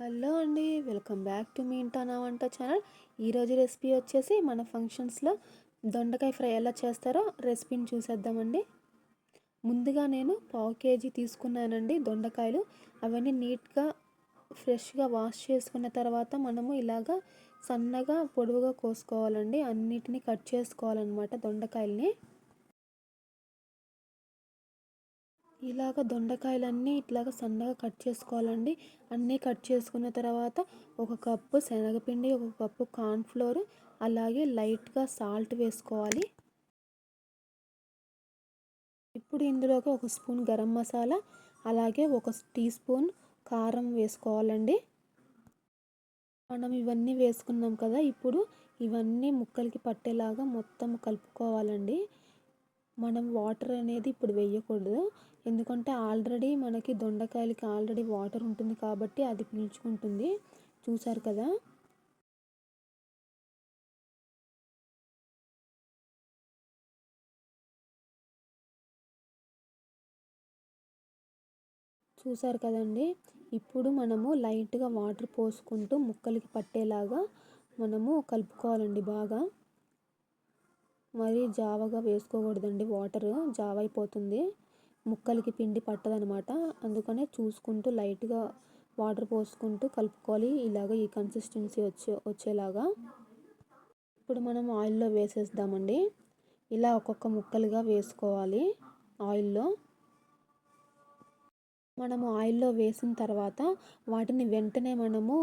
Hello అండి, welcome back to me ఇంటా నా వంట ఛానల్. ఈరోజు రెసిపీ వచ్చేసి మన ఫంక్షన్స్లో దొండకాయ ఫ్రై ఎలా చేస్తారో రెసిపీని చూసేద్దామండి. ముందుగా నేను 1/2 kg తీసుకున్నానండి దొండకాయలు. అవన్నీ నీట్గా ఫ్రెష్గా వాష్ చేసుకున్న తర్వాత మనము ఇలాగా సన్నగా పొడవుగా కోసుకోవాలండి. అన్నిటినీ కట్ చేసుకోవాలన్నమాట దొండకాయల్ని. ఇలాగ దొండకాయలన్నీ ఇట్లాగ సన్నగా కట్ చేసుకోవాలండి. అన్నీ కట్ చేసుకున్న తర్వాత 1 కప్పు శనగపిండి, 1 కప్పు కార్న్ఫ్లోర్, అలాగే లైట్గా సాల్ట్ వేసుకోవాలి. ఇప్పుడు ఇందులోకి 1 స్పూన్ గరం మసాలా, అలాగే 1 టీ స్పూన్ కారం వేసుకోవాలండి. మనం ఇవన్నీ వేసుకున్నాం కదా, ఇప్పుడు ఇవన్నీ ముక్కలకి పట్టేలాగా మొత్తం కలుపుకోవాలండి. మనం వాటర్ అనేది ఇప్పుడు వేయకూడదు, ఎందుకంటే ఆల్రెడీ మనకి దొండకాయలకి ఆల్రెడీ వాటర్ ఉంటుంది కాబట్టి అది పీల్చుకుంటుంది. చూసారు కదా. చూసారు కదండి. ఇప్పుడు మనము లైట్గా వాటర్ పోసుకుంటూ ముక్కలకి పట్టేలాగా మనము కలుపుకోవాలండి బాగా. మరి జావగా వేసుకోకూడదండి, వాటర్ జావ అయిపోతుంది, ముక్కలకి పిండి పట్టదనమాట. అందుకనే చూసుకుంటూ లైట్గా వాటర్ పోసుకుంటూ కలుపుకోవాలి, ఇలాగ ఈ కన్సిస్టెన్సీ వచ్చేలాగా. ఇప్పుడు మనం ఆయిల్లో వేసేద్దామండి. ఇలా ఒక్కొక్క ముక్కలుగా వేసుకోవాలి ఆయిల్లో. మనము ఆయిల్లో వేసిన తర్వాత వాటిని వెంటనే మనము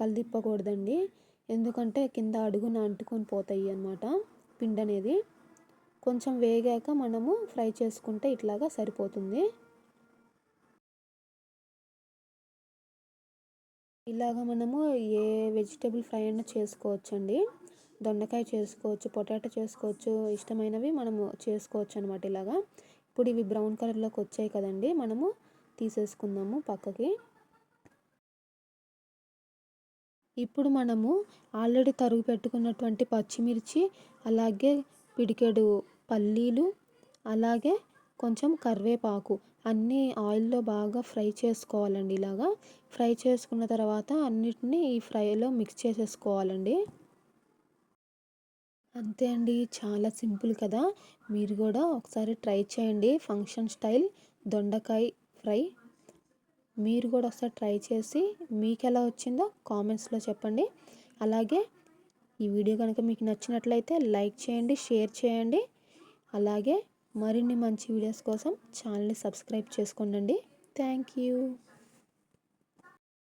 కలిదిప్పకూడదండి, ఎందుకంటే కింద అడుగున అంటుకొని పోతాయి అన్నమాట పిండి అనేది. కొంచెం వేగాక మనము ఫ్రై చేసుకుంటే ఇట్లాగా సరిపోతుంది. ఇలాగ మనము ఏ వెజిటేబుల్ ఫ్రై అయినా చేసుకోవచ్చండి. దొండకాయ చేసుకోవచ్చు, పొటాటో చేసుకోవచ్చు, ఇష్టమైనవి మనము చేసుకోవచ్చు అనమాట ఇలాగా. ఇప్పుడు ఇవి బ్రౌన్ కలర్లోకి వచ్చాయి కదండి, మనము తీసేసుకుందాము పక్కకి. ఇప్పుడు మనము ఆల్రెడీ తరుగు పెట్టుకున్నటువంటి పచ్చిమిర్చి, అలాగే పిడికెడు పల్లీలు, అలాగే కొంచెం కరివేపాకు అన్నీ ఆయిల్లో బాగా ఫ్రై చేసుకోవాలండి. ఇలాగా ఫ్రై చేసుకున్న తర్వాత అన్నిటినీ ఈ ఫ్రైలో మిక్స్ చేసేసుకోవాలండి. అంతే అండి, చాలా సింపుల్ కదా. మీరు కూడా ఒకసారి ట్రై చేయండి ఫంక్షన్ స్టైల్ దొండకాయ ఫ్రై. మీరు కూడా ఒకసారి ట్రై చేసి మీకు ఎలా వచ్చిందో కామెంట్స్లో చెప్పండి. అలాగే ఈ వీడియో కనుక మీకు నచ్చినట్లయితే లైక్ చేయండి, షేర్ చేయండి. అలాగే మరిన్ని మంచి వీడియోస్ కోసం ఛానల్ని సబ్స్క్రైబ్ చేసుకోండి. Thank you.